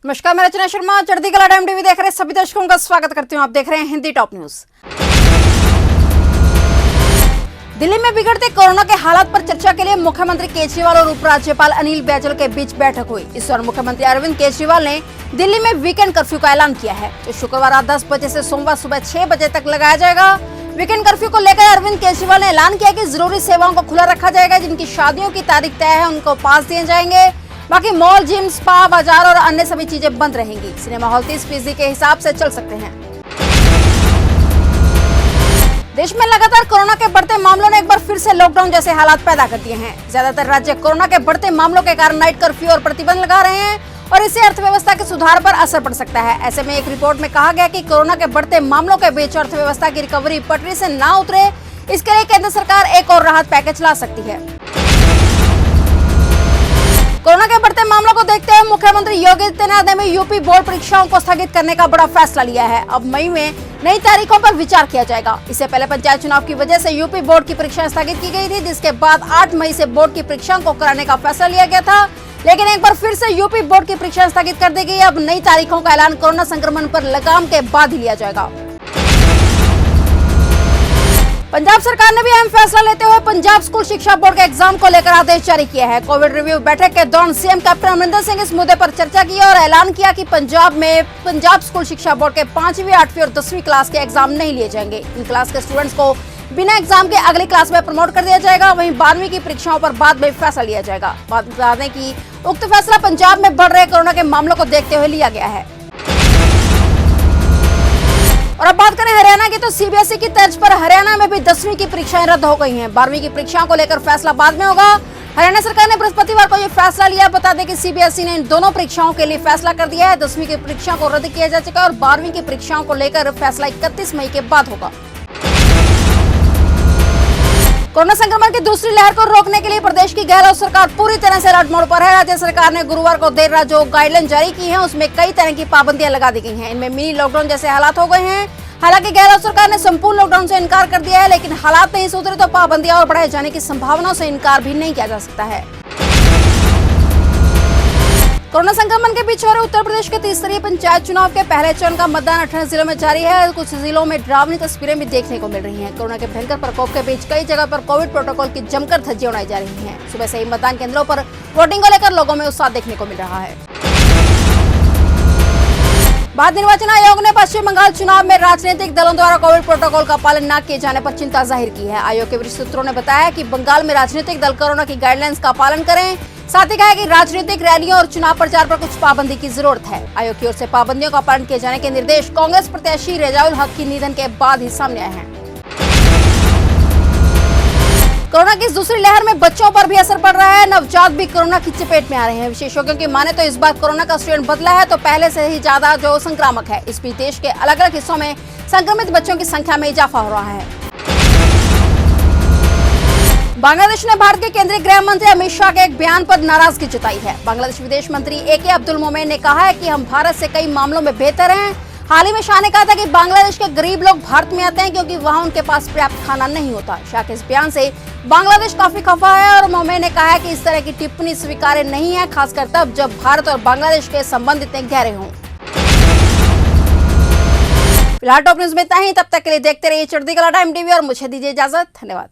नमस्कार, मैं रचना शर्मा चढ़ती कला टाइम टीवी देख रहे सभी दर्शकों का स्वागत करती हूं। आप देख रहे हैं हिंदी टॉप न्यूज। दिल्ली में बिगड़ते कोरोना के हालात पर चर्चा के लिए मुख्यमंत्री केजरीवाल और उपराज्यपाल अनिल बैजल के बीच बैठक हुई। इस दौरान मुख्यमंत्री अरविंद केजरीवाल ने दिल्ली में वीकेंड कर्फ्यू का ऐलान किया है, जो शुक्रवार रात 10 बजे से सोमवार सुबह 6 बजे तक लगाया जाएगा। वीकेंड कर्फ्यू को लेकर अरविंद केजरीवाल ने ऐलान किया कि जरूरी सेवाओं को खुला रखा जाएगा। जिनकी शादियों की तारीख तय है उनको पास दिए जाएंगे। बाकी मॉल, जिम, स्पा, बाजार और अन्य सभी चीजें बंद रहेंगी। सिनेमा हॉल 30% के हिसाब से चल सकते हैं। देश में लगातार कोरोना के बढ़ते मामलों ने एक बार फिर से लॉकडाउन जैसे हालात पैदा कर दिए हैं। ज्यादातर राज्य कोरोना के बढ़ते मामलों के कारण नाइट कर्फ्यू और प्रतिबंध लगा रहे हैं और इससे अर्थव्यवस्था के सुधार पर असर पड़ सकता है। ऐसे में एक रिपोर्ट में कहा गया कि कोरोना के बढ़ते मामलों के बीच अर्थव्यवस्था की रिकवरी पटरी से ना उतरे, इसके लिए केंद्र सरकार एक और राहत पैकेज ला सकती है। कोरोना के बढ़ते मामलों को देखते हुए मुख्यमंत्री योगी आदित्यनाथ ने यूपी बोर्ड परीक्षाओं को स्थगित करने का बड़ा फैसला लिया है। अब मई में नई तारीखों पर विचार किया जाएगा। इससे पहले पंचायत चुनाव की वजह से यूपी बोर्ड की परीक्षाएं स्थगित की गई थी, जिसके बाद 8 मई से बोर्ड की परीक्षाओं को कराने का फैसला लिया गया था। लेकिन एक बार फिर से यूपी बोर्ड की परीक्षाएं स्थगित कर दी गई। अब नई तारीखों का ऐलान कोरोना संक्रमण पर लगाम के बाद ही लिया जाएगा। पंजाब सरकार ने भी अहम फैसला लेते हुए पंजाब स्कूल शिक्षा बोर्ड के एग्जाम को लेकर आदेश जारी किया है। कोविड रिव्यू बैठक के दौरान सीएम कैप्टन अमरिंदर सिंह इस मुद्दे पर चर्चा की और ऐलान किया कि पंजाब स्कूल शिक्षा बोर्ड के 5वीं, 8वीं और 10वीं क्लास के एग्जाम नहीं लिए जाएंगे। इन क्लास के स्टूडेंट्स को बिना एग्जाम के अगली क्लास में प्रमोट कर दिया जाएगा। वहीं 12वीं की परीक्षाओं पर बाद में फैसला लिया जाएगा। बात बता दें कि उक्त फैसला पंजाब में बढ़ रहे कोरोना के मामलों को देखते हुए लिया गया है। और अब बात करें हरियाणा की, तो सीबीएसई की तर्ज पर हरियाणा में भी 10वीं की परीक्षाएं रद्द हो गई हैं। 12वीं की परीक्षाओं को लेकर फैसला बाद में होगा। हरियाणा सरकार ने बृहस्पतिवार को यह फैसला लिया। बता दें कि सीबीएसई ने इन दोनों परीक्षाओं के लिए फैसला कर दिया है। 10वीं की परीक्षा को रद्द किया जा चुका है और 12वीं की परीक्षाओं को लेकर फैसला 31 मई के बाद होगा। कोरोना संक्रमण की दूसरी लहर को रोकने के लिए प्रदेश की गहलोत सरकार पूरी तरह से अलर्ट मोड पर है। राज्य सरकार ने गुरुवार को देर रात जो गाइडलाइन जारी की है उसमें कई तरह की पाबंदियां लगा दी गई हैं। इनमें मिनी लॉकडाउन जैसे हालात हो गए हैं। हालांकि गहलोत सरकार ने संपूर्ण लॉकडाउन से इनकार कर दिया है, लेकिन हालात नहीं सुधरे तो पाबंदियां और बढ़ाए जाने की संभावनाओं से इनकार भी नहीं किया जा सकता है। कोरोना संक्रमण के बीच हो रहे उत्तर प्रदेश के त्रिस्तरीय पंचायत चुनाव के पहले चरण का मतदान 18 जिलों में जारी है। कुछ जिलों में डरावनी तस्वीरें भी देखने को मिल रही हैं। कोरोना के भयंकर प्रकोप के बीच कई जगह पर कोविड प्रोटोकॉल की जमकर धज्जियां उड़ाई जा रही हैं। सुबह से ही मतदान केंद्रों पर वोटिंग को लेकर लोगों में उत्साह देखने को मिल रहा है। भारत निर्वाचन आयोग ने पश्चिम बंगाल चुनाव में राजनीतिक दलों द्वारा कोविड प्रोटोकॉल का पालन न किए जाने पर चिंता जाहिर की है। आयोग के वरिष्ठ सूत्रों ने बताया कि बंगाल में राजनीतिक दल कोरोना की गाइडलाइंस का पालन करें। साथ ही कहा कि राजनीतिक रैलियों और चुनाव प्रचार पर कुछ पाबंदी की जरूरत है। आयोग की ओर से पाबंदियों का पालन किए जाने के निर्देश कांग्रेस प्रत्याशी रेजाउल हक की निधन के बाद ही सामने आए हैं। कोरोना की इस दूसरी लहर में बच्चों पर भी असर पड़ रहा है। नवजात भी कोरोना की चपेट में आ रहे हैं। विशेषज्ञों की माने तो इस बार कोरोना का स्ट्रेन बदला है तो पहले से ही ज्यादा जो संक्रामक है। इस बीच देश के अलग अलग हिस्सों में संक्रमित बच्चों की संख्या में इजाफा हो रहा है। बांग्लादेश ने भारत के केंद्रीय गृह मंत्री अमित शाह के एक बयान पर नाराजगी जताई है। बांग्लादेश विदेश मंत्री AK अब्दुल मोमेन ने कहा है कि हम भारत से कई मामलों में बेहतर हैं। हाल ही में शाह ने कहा था कि बांग्लादेश के गरीब लोग भारत में आते हैं क्योंकि वहां उनके पास पर्याप्त खाना नहीं होता। शाह के इस बयान से बांग्लादेश काफी खफा है और मोमेन ने कहा है कि इस तरह की टिप्पणी स्वीकार्य नहीं है, खासकर तब जब भारत और बांग्लादेश के संबंध इतने गहरे हों। फिलहाल टॉप न्यूज में इतना ही। तब तक के लिए देखते रहिए चढ़ती कला टाइम टीवी और मुझे दीजिए इजाजत। धन्यवाद।